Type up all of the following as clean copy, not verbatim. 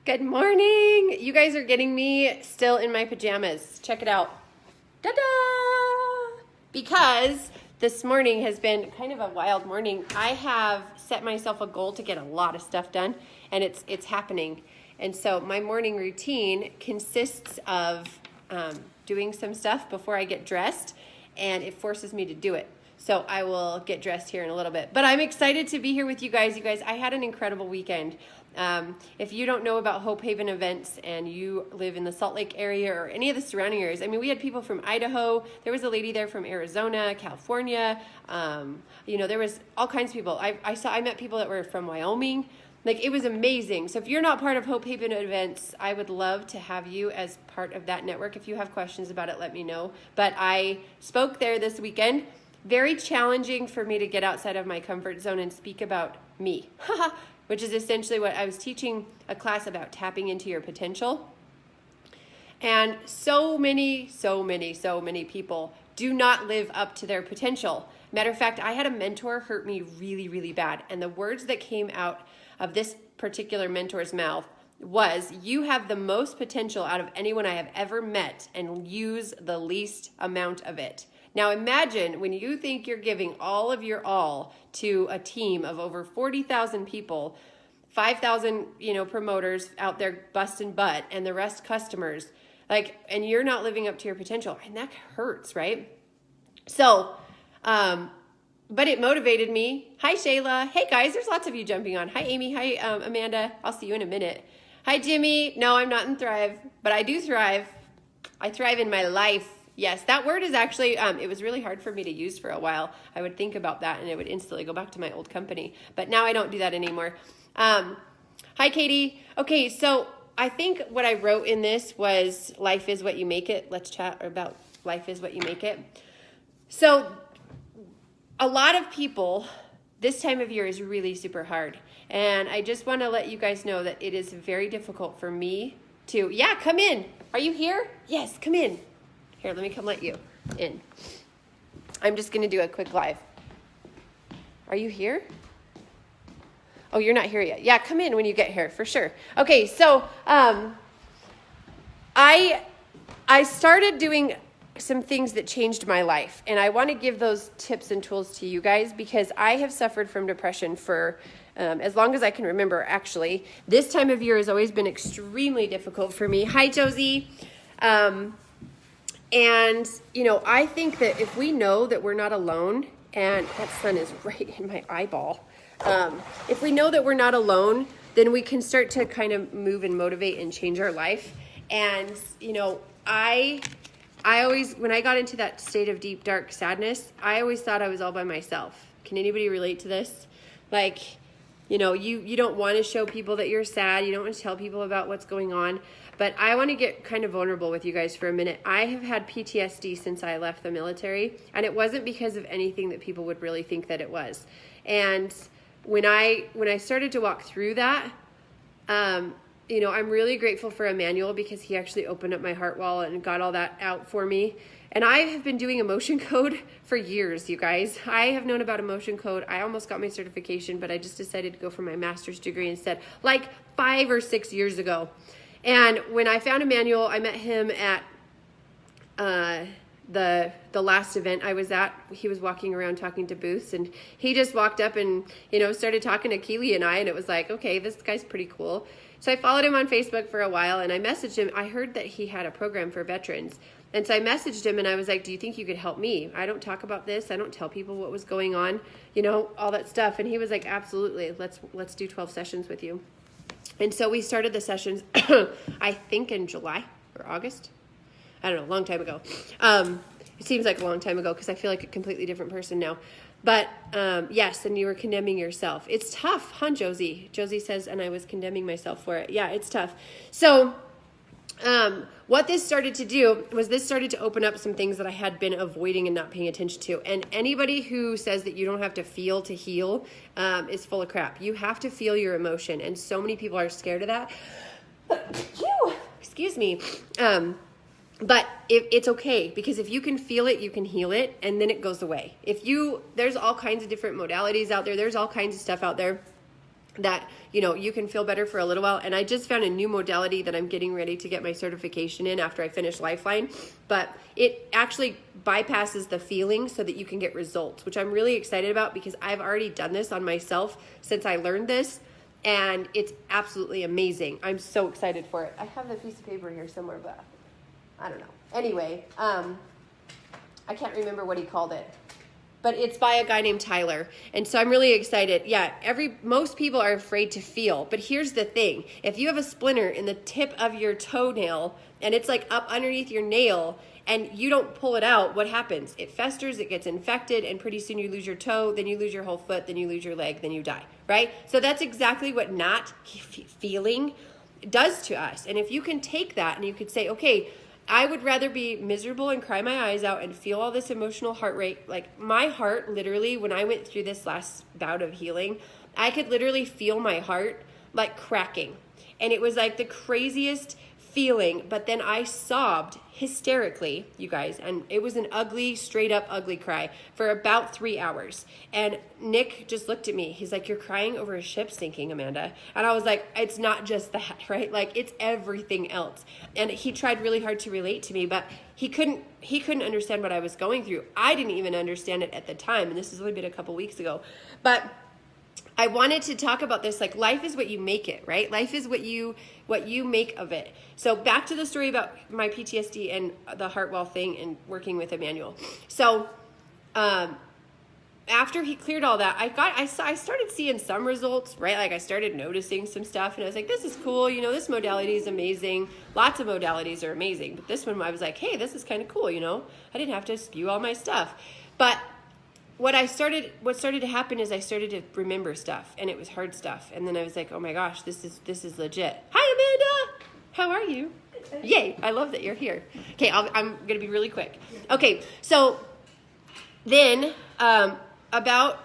Good morning. You guys are getting me still in my pajamas. Check it out. Ta-da! Because this morning has been kind of a wild morning. I have set myself a goal to get a lot of stuff done, and it's happening. And so my morning routine consists of doing some stuff before I get dressed, and it forces me to do it. So I will get dressed here in a little bit. But I'm excited to be here with you guys. You guys, I had an incredible weekend. If you don't know about Hope Haven events and you live in the Salt Lake area or any of the surrounding areas, I mean, we had people from Idaho. There was a lady there from Arizona, California. There was all kinds of people. I met people that were from Wyoming. Like, it was amazing. So if you're not part of Hope Haven events, I would love to have you as part of that network. If you have questions about it, let me know. But I spoke there this weekend. Very challenging for me to get outside of my comfort zone and speak about me, which is essentially what I was teaching a class about, tapping into your potential. And so many people do not live up to their potential. Matter of fact, I had a mentor hurt me really, really bad. And the words that came out of this particular mentor's mouth was, "You have the most potential out of anyone I have ever met and use the least amount of it." Now imagine when you think you're giving all of your all to a team of over 40,000 people, 5,000, promoters out there busting butt and the rest customers, and you're not living up to your potential, and that hurts, right? So, but it motivated me. Hi, Shayla. Hey guys, there's lots of you jumping on. Hi, Amy. Hi, Amanda. I'll see you in a minute. Hi, Jimmy. No, I'm not in Thrive, but I do thrive. I thrive in my life. Yes, that word is actually, it was really hard for me to use for a while. I would think about that and it would instantly go back to my old company. But now I don't do that anymore. Hi, Katie. Okay, so I think what I wrote in this was, life is what you make it. Let's chat about life is what you make it. So a lot of people, this time of year is really super hard. And I just want to let you guys know that it is very difficult for me to, come in. Are you here? Yes, come in. Here, let me come let you in. I'm just going to do a quick live. Are you here? Oh, you're not here yet. Yeah, come in when you get here, for sure. Okay, so I started doing some things that changed my life, and I want to give those tips and tools to you guys because I have suffered from depression for as long as I can remember, actually. This time of year has always been extremely difficult for me. Hi, Josie. And, I think that if we know that we're not alone, and that sun is right in my eyeball, if we know that we're not alone, then we can start to kind of move and motivate and change our life. And, I always, when I got into that state of deep, dark sadness, I always thought I was all by myself. Can anybody relate to this? You don't want to show people that you're sad. You don't want to tell people about what's going on. But I want to get kind of vulnerable with you guys for a minute. I have had PTSD since I left the military, and it wasn't because of anything that people would really think that it was. And when I started to walk through that, I'm really grateful for Emmanuel because he actually opened up my heart wall and got all that out for me. And I have been doing emotion code for years, you guys. I have known about emotion code. I almost got my certification, but I just decided to go for my master's degree instead, 5 or 6 years ago. And when I found Emmanuel, I met him at the last event I was at. He was walking around talking to booths, and he just walked up and, started talking to Keely and I, and it was like, okay, this guy's pretty cool. So I followed him on Facebook for a while, and I messaged him. I heard that he had a program for veterans. And so I messaged him, and I was like, do you think you could help me? I don't talk about this. I don't tell people what was going on, all that stuff. And he was like, absolutely. Let's do 12 sessions with you. And so we started the sessions, I think in July or August. I don't know, a long time ago. It seems like a long time ago because I feel like a completely different person now. But yes, and you were condemning yourself. It's tough, huh, Josie? Josie says, and I was condemning myself for it. Yeah, it's tough. So what this started to do was this started to open up some things that I had been avoiding and not paying attention to. And anybody who says that you don't have to feel to heal is full of crap. You have to feel your emotion. And so many people are scared of that. Excuse me. But it's okay, because if you can feel it, you can heal it, and then it goes away. There's all kinds of different modalities out there. There's all kinds of stuff out there. that, you know, you can feel better for a little while. And I just found a new modality that I'm getting ready to get my certification in after I finish Lifeline. But it actually bypasses the feeling so that you can get results, which I'm really excited about because I've already done this on myself since I learned this. And it's absolutely amazing. I'm so excited for it. I have the piece of paper here somewhere, but I don't know. Anyway, I can't remember what he called it. But it's by a guy named Tyler. And so I'm really excited. Yeah, most people are afraid to feel. But here's the thing. If you have a splinter in the tip of your toenail and it's like up underneath your nail and you don't pull it out, what happens? It festers, it gets infected, and pretty soon you lose your toe, then you lose your whole foot, then you lose your leg, then you die, right? So that's exactly what not feeling does to us. And if you can take that and you could say, okay, I would rather be miserable and cry my eyes out and feel all this emotional heart rate. Like my heart, literally, when I went through this last bout of healing, I could literally feel my heart like cracking. And it was like the craziest feeling. But then I sobbed hysterically, you guys. And it was an ugly, straight up ugly cry for about 3 hours. And Nick just looked at me. He's like, "You're crying over a ship sinking, Amanda." And I was like, it's not just that, right? Like it's everything else. And he tried really hard to relate to me, but he couldn't understand what I was going through. I didn't even understand it at the time. And this has only been a couple weeks ago. But I wanted to talk about this, like life is what you make it, right? Life is what you make of it. So back to the story about my PTSD and the Heartwell thing and working with Emmanuel. So after he cleared all that, I started seeing some results, right? Like I started noticing some stuff and I was like, this is cool. You know, this modality is amazing. Lots of modalities are amazing. But this one, I was like, hey, this is kind of cool. You know, I didn't have to spew all my stuff. But what started to happen is I started to remember stuff, and it was hard stuff. And then I was like, oh my gosh, this is legit. Hi, Amanda. How are you? Yay. I love that you're here. Okay. I'm going to be really quick. Okay. So then, about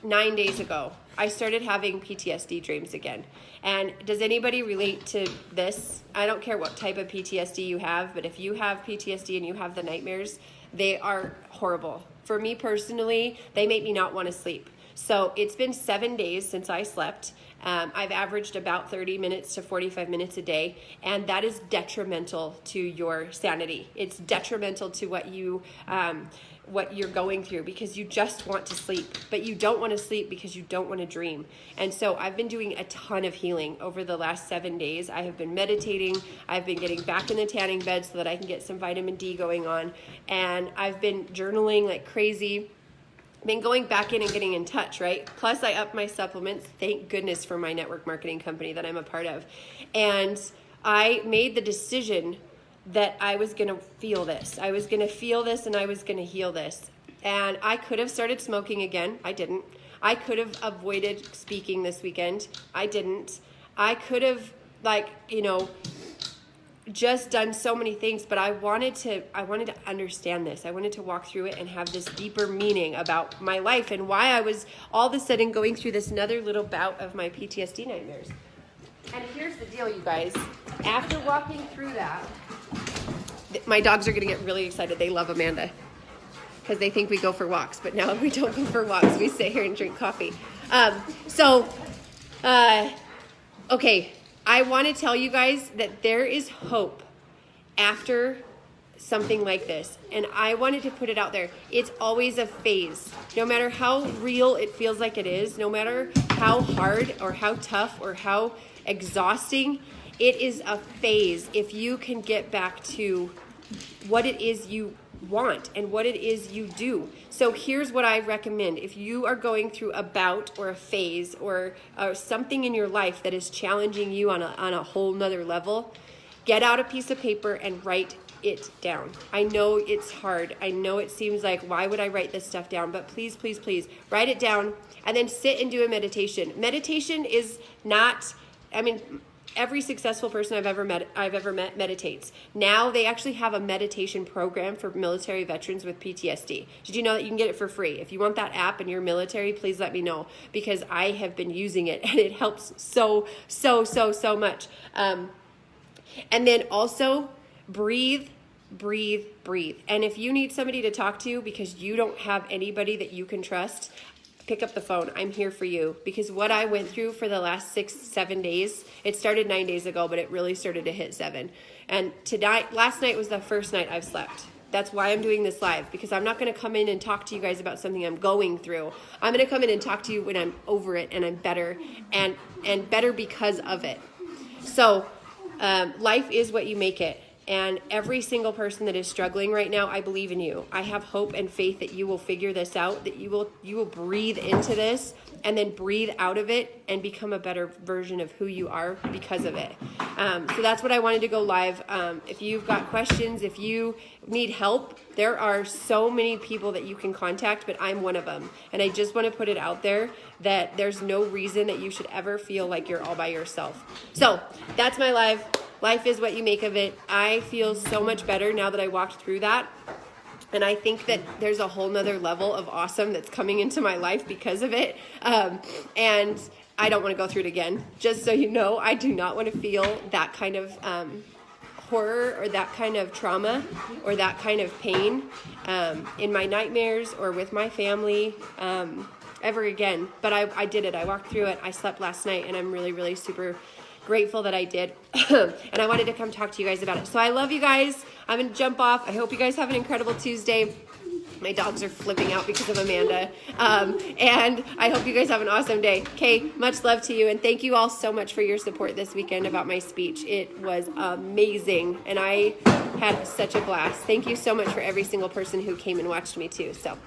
9 days ago, I started having PTSD dreams again. And does anybody relate to this? I don't care what type of PTSD you have, but if you have PTSD and you have the nightmares, they are horrible. For me personally, they make me not want to sleep. So it's been 7 days since I slept. I've averaged about 30 minutes to 45 minutes a day, and that is detrimental to your sanity. It's detrimental to what you're going through because you just want to sleep, but you don't want to sleep because you don't want to dream. And so I've been doing a ton of healing over the last 7 days. I have been meditating. I've been getting back in the tanning bed so that I can get some vitamin D going on. And I've been journaling like crazy. Been going back in and getting in touch, right? Plus I upped my supplements. Thank goodness for my network marketing company that I'm a part of. And I made the decision that I was going to feel this. I was going to feel this and I was going to heal this. And I could have started smoking again. I didn't. I could have avoided speaking this weekend. I didn't. I could have just done so many things, but I wanted to understand this. I wanted to walk through it and have this deeper meaning about my life and why I was all of a sudden going through this another little bout of my PTSD nightmares. And here's the deal, you guys. After walking through that, my dogs are going to get really excited. They love Amanda because they think we go for walks, but now we don't go for walks. We sit here and drink coffee. Okay. I want to tell you guys that there is hope after something like this. And I wanted to put it out there. It's always a phase. No matter how real it feels like it is, no matter how hard or how tough or how exhausting, it is a phase if you can get back to what it is you want and what it is you do. So here's what I recommend. If you are going through a bout or a phase or something in your life that is challenging you on a whole nother level, get out a piece of paper and write it down. I know it's hard. I know it seems like, why would I write this stuff down? But please, please, please write it down and then sit and do a meditation. Meditation is not, every successful person I've ever met meditates. Now they actually have a meditation program for military veterans with PTSD. Did you know that you can get it for free? If you want that app and you're military, please let me know because I have been using it and it helps so much. And then also breathe. And if you need somebody to talk to because you don't have anybody that you can trust, pick up the phone. I'm here for you, because what I went through for the last 6-7 days, it started 9 days ago, but it really started to hit 7. And last night was the first night I've slept. That's why I'm doing this live, because I'm not going to come in and talk to you guys about something I'm going through. I'm going to come in and talk to you when I'm over it and I'm better, and better because of it. So life is what you make it. And every single person that is struggling right now, I believe in you. I have hope and faith that you will figure this out, that you will breathe into this and then breathe out of it and become a better version of who you are because of it. So that's what I wanted to go live. If you've got questions, if you need help, there are so many people that you can contact, but I'm one of them. And I just want to put it out there that there's no reason that you should ever feel like you're all by yourself. So that's my live. Life is what you make of it. I feel so much better now that I walked through that. And I think that there's a whole nother level of awesome that's coming into my life because of it. And I don't want to go through it again. Just so you know, I do not want to feel that kind of horror or that kind of trauma or that kind of pain in my nightmares or with my family ever again. But I did it. I walked through it. I slept last night, and I'm really, really super grateful that I did. And I wanted to come talk to you guys about it. So I love you guys. I'm going to jump off. I hope you guys have an incredible Tuesday. My dogs are flipping out because of Amanda. And I hope you guys have an awesome day. Okay, much love to you. And thank you all so much for your support this weekend about my speech. It was amazing. And I had such a blast. Thank you so much for every single person who came and watched me too. So